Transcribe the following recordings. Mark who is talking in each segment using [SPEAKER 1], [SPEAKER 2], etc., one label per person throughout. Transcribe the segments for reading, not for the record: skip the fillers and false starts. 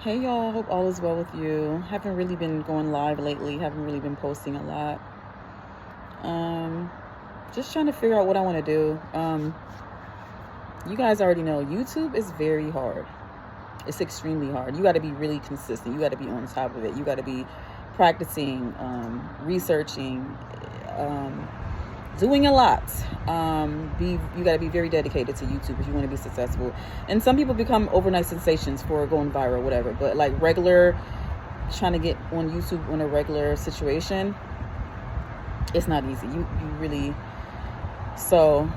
[SPEAKER 1] Hey y'all, hope all is well with you. Haven't really been going live lately, haven't really been posting a lot. Just trying to figure out what I want to do. You guys already know YouTube is very hard. It's extremely hard. You got to be really consistent. You got to be on top of it. You got to be practicing, researching, doing a lot. You got to be very dedicated to YouTube if you want to be successful. And some people become overnight sensations for going viral, whatever. But like regular, trying to get on YouTube on a regular situation, it's not easy. You really. So,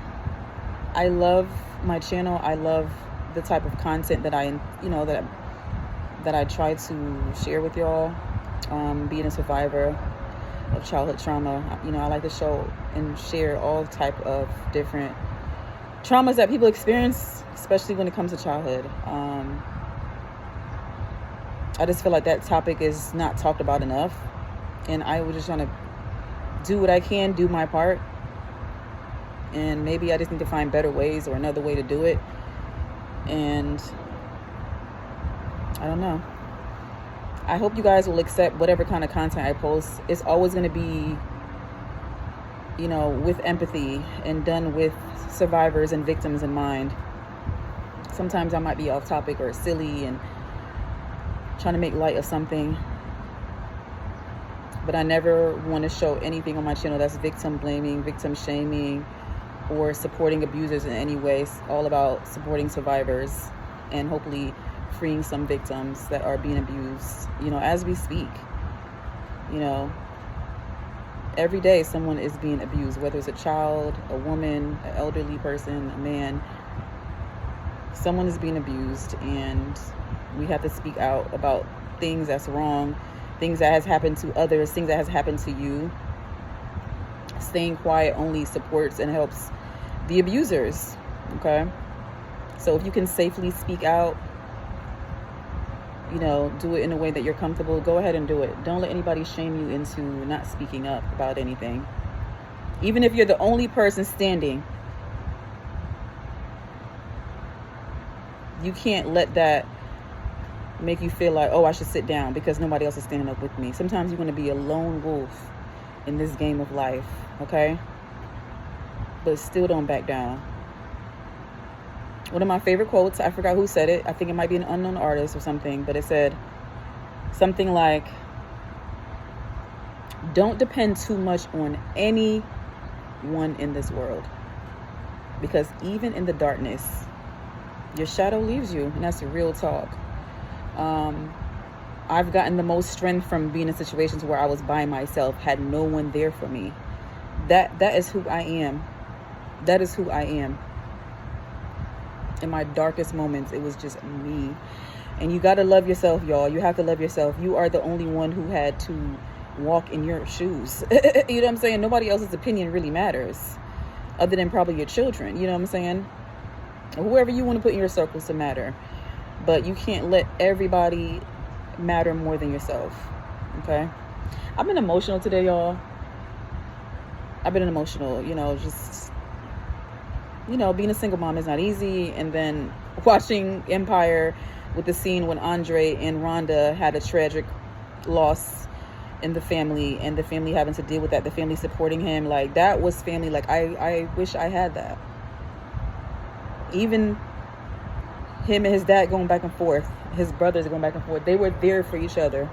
[SPEAKER 1] I love my channel. I love the type of content that that I try to share with y'all. Being a survivor of childhood trauma, I like to show and share all type of different traumas that people experience, especially when it comes to childhood. I just feel like that topic is not talked about enough, and I was just trying to do what I can, do my part, and maybe I just need to find better ways or another way to do it. And I don't know. I hope you guys will accept whatever kind of content I post. It's always going to be, with empathy and done with survivors and victims in mind. Sometimes I might be off topic or silly and trying to make light of something. But I never want to show anything on my channel that's victim blaming, victim shaming, or supporting abusers in any way. It's all about supporting survivors and hopefully freeing some victims that are being abused, as we speak. Every day someone is being abused, whether it's a child, a woman, an elderly person, a man. Someone is being abused, and we have to speak out about things that's wrong, things that has happened to others, things that has happened to you. Staying quiet only supports and helps the abusers, okay? So if you can safely speak out, do it in a way that you're comfortable, go ahead and do it. Don't let anybody shame you into not speaking up about anything. Even if you're the only person standing, you can't let that make you feel like, oh, I should sit down because nobody else is standing up with me. Sometimes you're going to be a lone wolf in this game of life, okay? But still don't back down. One of my favorite quotes, I forgot who said it. I think it might be an unknown artist or something, but it said something like, don't depend too much on anyone in this world, because even in the darkness, your shadow leaves you, and that's real talk. I've gotten the most strength from being in situations where I was by myself, had no one there for me. That is who I am. That is who I am. In my darkest moments, it was just me. And you got to love yourself, y'all. You have to love yourself. You are the only one who had to walk in your shoes. You know what I'm saying? Nobody else's opinion really matters, other than probably your children. You know what I'm saying? Whoever you want to put in your circles to matter. But you can't let everybody matter more than yourself. Okay? I've been emotional today, y'all. I've been emotional, just... being a single mom is not easy. And then watching Empire with the scene when Andre and Rhonda had a tragic loss in the family, and the family having to deal with that, the family supporting him, like that was family. Like I wish I had that. Even him and his dad going back and forth, his brothers going back and forth, they were there for each other.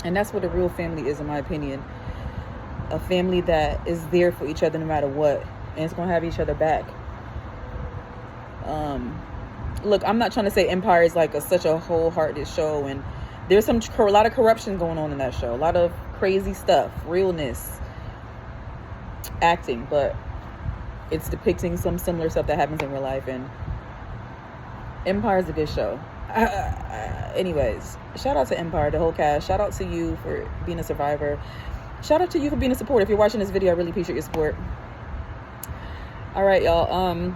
[SPEAKER 1] And that's what a real family is, in my opinion. A family that is there for each other no matter what. And it's going to have each other back. Look, I'm not trying to say Empire is like such a wholehearted show. And there's a lot of corruption going on in that show. A lot of crazy stuff. Realness. Acting. But it's depicting some similar stuff that happens in real life. And Empire is a good show. Anyways, shout out to Empire, the whole cast. Shout out to you for being a survivor. Shout out to you for being a supporter. If you're watching this video, I really appreciate your support. All right, y'all.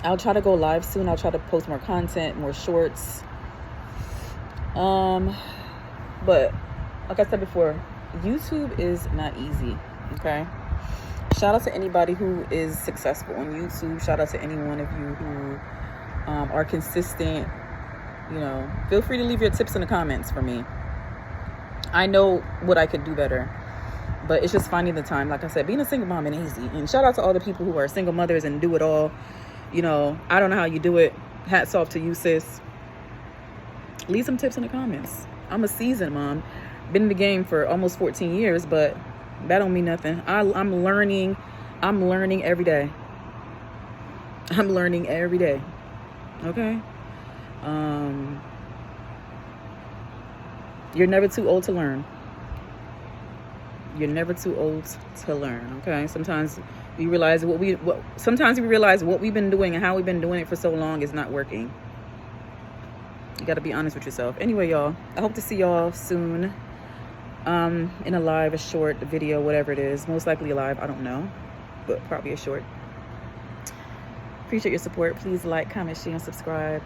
[SPEAKER 1] I'll try to go live soon. I'll try to post more content, more shorts. But like I said before, YouTube is not easy. Okay. Shout out to anybody who is successful on YouTube. Shout out to any one of you who are consistent You know, feel free to leave your tips in the comments for me. I know what I could do better, but it's just finding the time. Like I said, being a single mom ain't easy. And shout out to all the people who are single mothers and do it all. You know, I don't know how you do it. Hats off to you, sis. Leave some tips in the comments. I'm a seasoned mom. Been in the game for almost 14 years, but that don't mean nothing. I'm learning every day. I'm learning every day. Okay? You're never too old to learn. You're never too old to learn. Okay? Sometimes we realize what we've been doing and how we've been doing it for so long is not working. You got to be honest with yourself. Anyway, y'all, I hope to see y'all soon. In a live, a short video, whatever it is. Most likely a live, I don't know, but probably a short. Appreciate your support. Please like, comment, share, and subscribe.